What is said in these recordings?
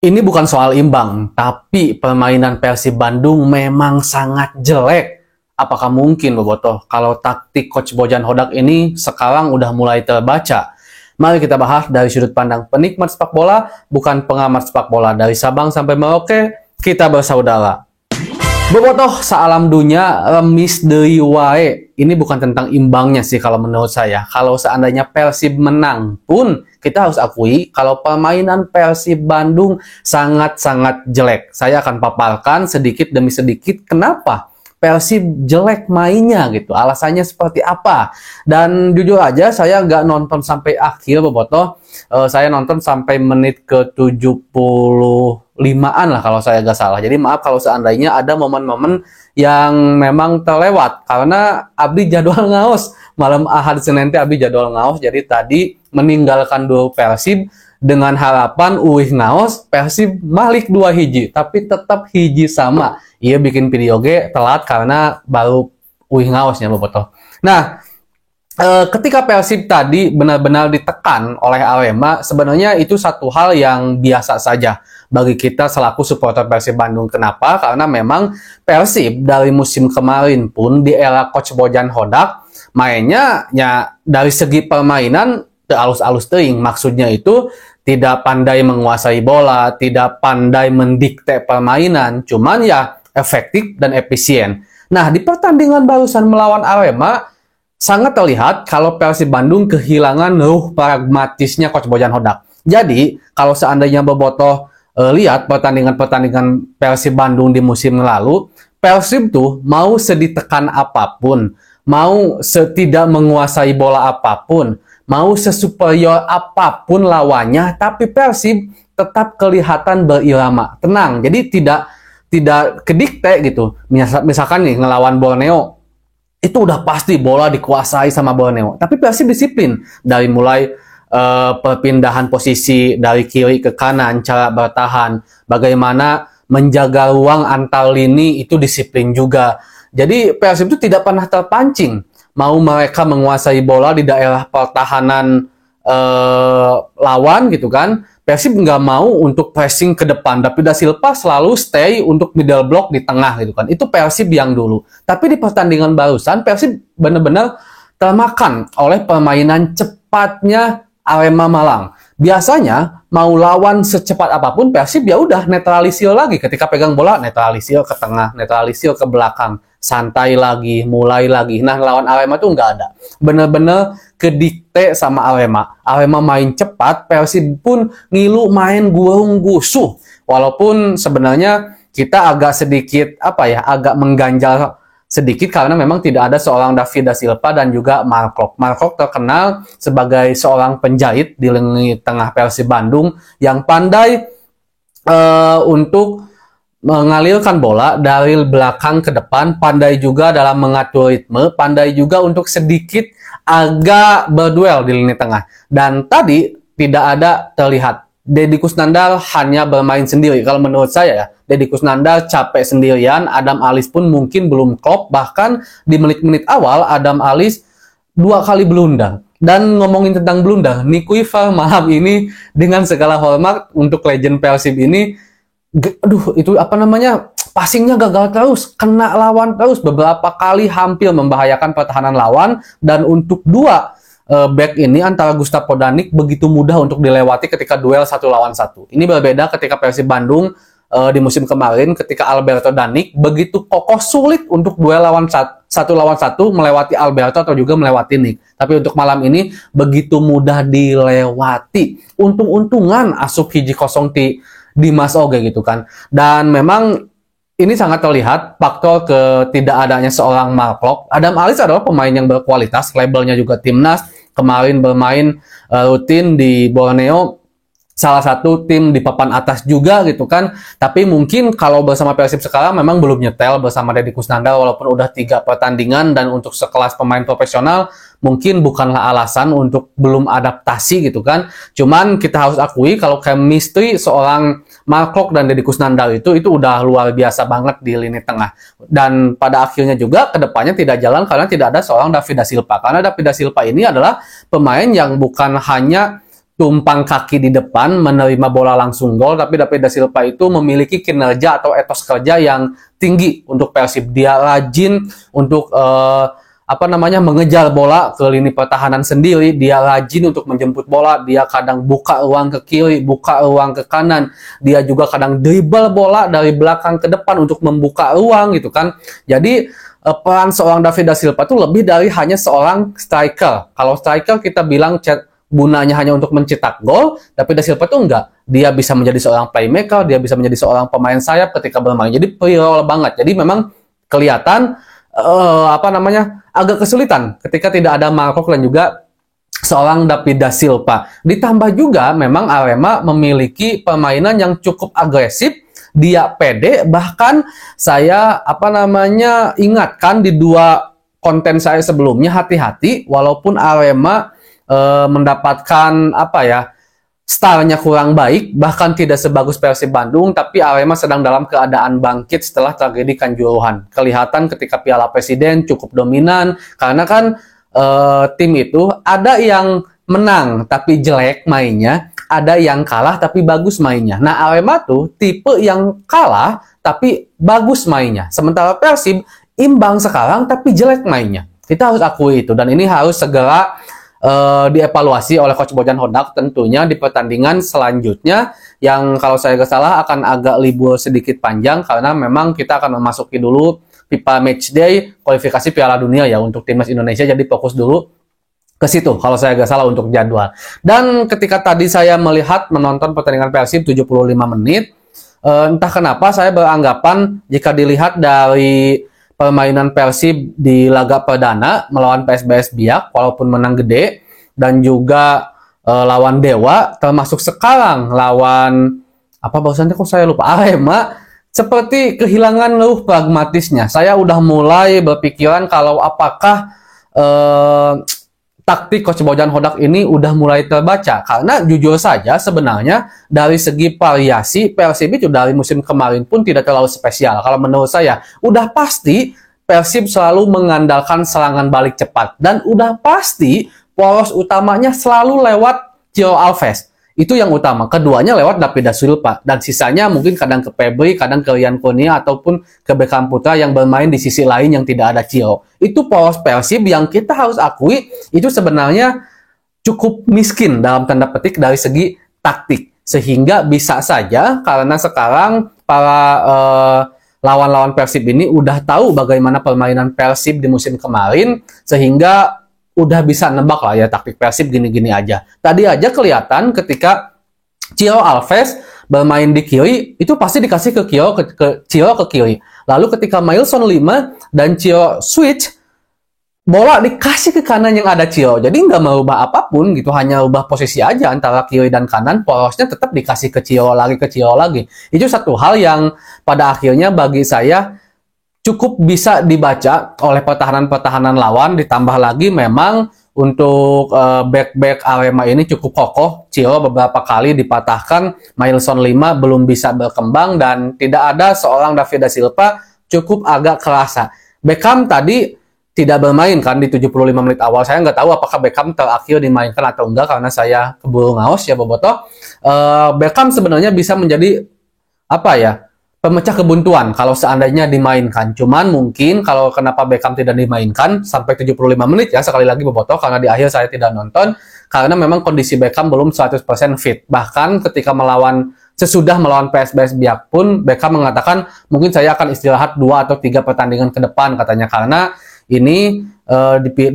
Ini bukan soal imbang, tapi permainan Persib Bandung memang sangat jelek. Apakah mungkin, Bobotoh, kalau taktik Coach Bojan Hodak ini sekarang udah mulai terbaca? Mari kita bahas dari sudut pandang penikmat sepak bola, bukan pengamat sepak bola. Dari Sabang sampai Merauke, kita bersaudara. Bobotoh, sealam dunia remis deui wae. Ini bukan tentang imbangnya sih kalau menurut saya. Kalau seandainya Persib menang pun, kita harus akui kalau permainan Persib Bandung sangat-sangat jelek. Saya akan paparkan sedikit demi sedikit kenapa Persib jelek mainnya gitu. Alasannya seperti apa. Dan jujur aja saya nggak nonton sampai akhir, Bobotoh. Saya nonton sampai menit ke 75-an lah kalau saya nggak salah. Jadi maaf kalau seandainya ada momen-momen yang memang terlewat. Karena abdi jadwal ngaos. Malam Ahad Senin abdi jadwal ngaos. Jadi tadi meninggalkan dua Persib dengan harapan uih ngaos Persib balik 2-1, tapi tetap hiji sama. Ia bikin video telat karena baru uih ngaosnya, Bobotoh. Nah, ketika Persib tadi benar-benar ditekan oleh Arema, sebenarnya itu satu hal yang biasa saja bagi kita selaku supporter Persib Bandung. Kenapa? Karena memang Persib dari musim kemarin pun di era Coach Bojan Hodak mainnya ya dari segi permainan alus-alus teuing. Maksudnya itu tidak pandai menguasai bola, tidak pandai mendikte permainan, cuman ya efektif dan efisien. Nah, di pertandingan barusan melawan Arema, sangat terlihat kalau Persib Bandung kehilangan ruh pragmatisnya Coach Bojan Hodak. Jadi, kalau seandainya Bobotoh lihat pertandingan-pertandingan Persib Bandung di musim lalu, Persib tuh mau seditekan apapun, mau tidak menguasai bola apapun, mau sesuperior apapun lawannya, tapi Persib tetap kelihatan berirama, tenang. Jadi tidak kedikte gitu. Misalkan nih ngelawan Borneo, itu udah pasti bola dikuasai sama Borneo. Tapi Persib disiplin dari mulai perpindahan posisi dari kiri ke kanan, cara bertahan, bagaimana menjaga ruang antar lini itu disiplin juga. Jadi Persib itu tidak pernah terpancing mau mereka menguasai bola di daerah pertahanan lawan gitu kan. Persib nggak mau untuk pressing ke depan, tapi Da Silva selalu stay untuk middle block di tengah gitu kan. Itu Persib yang dulu. Tapi di pertandingan barusan Persib benar-benar termakan oleh permainan cepatnya Arema Malang. Biasanya mau lawan secepat apapun Persib ya udah netralisir lagi, ketika pegang bola netralisir ke tengah, netralisir ke belakang, santai lagi, mulai lagi. Nah, lawan Arema tuh nggak ada. Bener-bener kedikte sama Arema. Arema main cepat, Persib pun ngilu main gurung gusuh. Walaupun sebenarnya kita agak sedikit agak mengganjal sedikit karena memang tidak ada seorang David Da Silva dan juga Mark Klok. Mark Klok terkenal sebagai seorang penjahit di lini tengah Persib Bandung yang pandai untuk mengalirkan bola dari belakang ke depan, pandai juga dalam mengatur ritme, pandai juga untuk sedikit agak berduel di lini tengah. Dan tadi tidak ada terlihat Deddy Kusnandar hanya bermain sendiri. Kalau menurut saya ya, Deddy Kusnandar capek sendirian, Adam Alis pun mungkin belum klop, bahkan di menit-menit awal Adam Alis 2 kali blunder. Dan ngomongin tentang blunder, Nick Weaver malam ini dengan segala hormat untuk legend Persib ini, itu passingnya gagal terus, kena lawan terus, beberapa kali hampir membahayakan pertahanan lawan, dan untuk dua back ini antara Gustavo Danik begitu mudah untuk dilewati ketika duel 1 lawan 1. Ini berbeda ketika Persib Bandung di musim kemarin ketika Alberto Danik begitu kokoh, sulit untuk duel lawan 1 lawan 1 melewati Alberto atau juga melewati Nick. Tapi untuk malam ini begitu mudah dilewati. Untung-untungan asup hiji kosong di Mas Oge gitu kan. Dan memang ini sangat terlihat faktor ketidak adanya seorang Mark Klok. Adam Alis adalah pemain yang berkualitas, labelnya juga timnas. Kemarin bermain rutin di Borneo, salah satu tim di papan atas juga gitu kan. Tapi mungkin kalau bersama Persib sekarang memang belum nyetel bersama Deddy Kusnandar walaupun udah 3 pertandingan, dan untuk sekelas pemain profesional mungkin bukanlah alasan untuk belum adaptasi gitu kan. Cuman kita harus akui kalau chemistry seorang Mark Klok dan Deddy Kusnandar itu udah luar biasa banget di lini tengah. Dan pada akhirnya juga kedepannya tidak jalan karena tidak ada seorang David Da Silva. Karena David Da Silva ini adalah pemain yang bukan hanya tumpang kaki di depan, menerima bola langsung gol, tapi David da Silva itu memiliki kinerja atau etos kerja yang tinggi untuk Persib. Dia rajin untuk mengejar bola ke lini pertahanan sendiri, dia rajin untuk menjemput bola, dia kadang buka ruang ke kiri, buka ruang ke kanan, dia juga kadang dribble bola dari belakang ke depan untuk membuka ruang gitu kan. Jadi peran seorang David da Silva itu lebih dari hanya seorang striker. Kalau striker kita bilang gunanya hanya untuk mencetak gol, David da Silva itu enggak. Dia bisa menjadi seorang playmaker, dia bisa menjadi seorang pemain sayap ketika bermain. Jadi pre-roll banget. Jadi memang kelihatan agak kesulitan ketika tidak ada Marco dan juga seorang David da Silva. Ditambah juga memang Arema memiliki permainan yang cukup agresif, dia pede, bahkan saya ingatkan di 2 konten saya sebelumnya, hati-hati walaupun Arema mendapatkan startnya kurang baik, bahkan tidak sebagus Persib Bandung, tapi Arema sedang dalam keadaan bangkit setelah tragedi Kanjuruhan. Kelihatan ketika Piala Presiden cukup dominan, karena kan tim itu ada yang menang tapi jelek mainnya, ada yang kalah tapi bagus mainnya. Nah, Arema tuh tipe yang kalah tapi bagus mainnya. Sementara Persib imbang sekarang tapi jelek mainnya. Kita harus akui itu, dan ini harus segera dievaluasi oleh Coach Bojan Hodak tentunya di pertandingan selanjutnya, yang kalau saya nggak salah akan agak libur sedikit panjang karena memang kita akan memasuki dulu FIFA Matchday kualifikasi Piala Dunia ya untuk timnas Indonesia, jadi fokus dulu ke situ kalau saya nggak salah untuk jadwal. Dan ketika tadi saya menonton pertandingan Persib 75 menit, entah kenapa saya beranggapan jika dilihat dari permainan Persib di laga perdana melawan PSBS Biak, walaupun menang gede, dan juga lawan Dewa, termasuk sekarang lawan barusannya kok saya lupa, Arema, seperti kehilangan pragmatisnya. Saya udah mulai berpikiran kalau apakah taktik Coach Bojan Hodak ini udah mulai terbaca, karena jujur saja sebenarnya dari segi variasi Persib itu dari musim kemarin pun tidak terlalu spesial. Kalau menurut saya udah pasti Persib selalu mengandalkan serangan balik cepat, dan udah pasti poros utamanya selalu lewat Ciro Alves. Itu yang utama. Keduanya lewat David da Silva, dan sisanya mungkin kadang ke Febri, kadang ke Rian Kurnia, ataupun ke Beckham Putra yang bermain di sisi lain yang tidak ada Ciro. Itu poros Persib yang kita harus akui itu sebenarnya cukup miskin dalam tanda petik dari segi taktik. Sehingga bisa saja karena sekarang para lawan-lawan Persib ini udah tahu bagaimana permainan Persib di musim kemarin, sehingga udah bisa nebak lah ya taktik Persib gini-gini aja. Tadi aja kelihatan ketika Ciro Alves bermain di kiri, itu pasti dikasih ke Ciro ke kiri. Lalu ketika Mailson 5 dan Ciro switch, bola dikasih ke kanan yang ada Ciro. Jadi nggak merubah apapun gitu, hanya ubah posisi aja antara kiri dan kanan, porosnya tetap dikasih ke Ciro lagi. Itu satu hal yang pada akhirnya bagi saya cukup bisa dibaca oleh pertahanan-pertahanan lawan. Ditambah lagi memang untuk back-back Arema ini cukup kokoh. Ciro beberapa kali dipatahkan, Mailson 5 belum bisa berkembang, dan tidak ada seorang David da Silva cukup agak kerasa. Beckham tadi tidak bermain kan di 75 menit awal. Saya nggak tahu apakah Beckham terakhir dimainkan atau enggak karena saya keburu ngaos ya Bobotoh. Beckham sebenarnya bisa menjadi pemecah kebuntuan kalau seandainya dimainkan. Cuman mungkin kalau kenapa Beckham tidak dimainkan sampai 75 menit ya, sekali lagi Bobotoh, karena di akhir saya tidak nonton, karena memang kondisi Beckham belum 100% fit. Bahkan ketika sesudah melawan PSBS Biak pun Beckham mengatakan mungkin saya akan istirahat 2 atau 3 pertandingan ke depan katanya, karena ini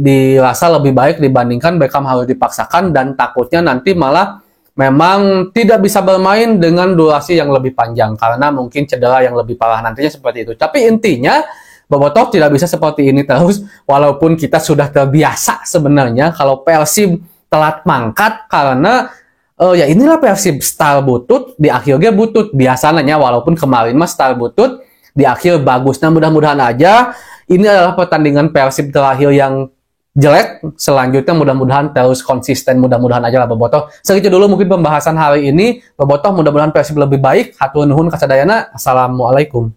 dirasa lebih baik dibandingkan Beckham harus dipaksakan, dan takutnya nanti malah memang tidak bisa bermain dengan durasi yang lebih panjang karena mungkin cedera yang lebih parah nantinya, seperti itu. Tapi intinya Bobotoh tidak bisa seperti ini terus, walaupun kita sudah terbiasa sebenarnya kalau Persib telat mangkat, karena ya inilah Persib, style butut di akhirnya butut biasanya, walaupun kemarin mas style butut di akhir bagus. Nah, mudah-mudahan aja ini adalah pertandingan Persib terakhir yang jelek. Selanjutnya mudah-mudahan terus konsisten, mudah-mudahan aja lah Bobotoh. Segitu dulu mungkin pembahasan hari ini Bobotoh, mudah-mudahan Persib lebih baik. Hatur nuhun kasadayana. Assalamualaikum.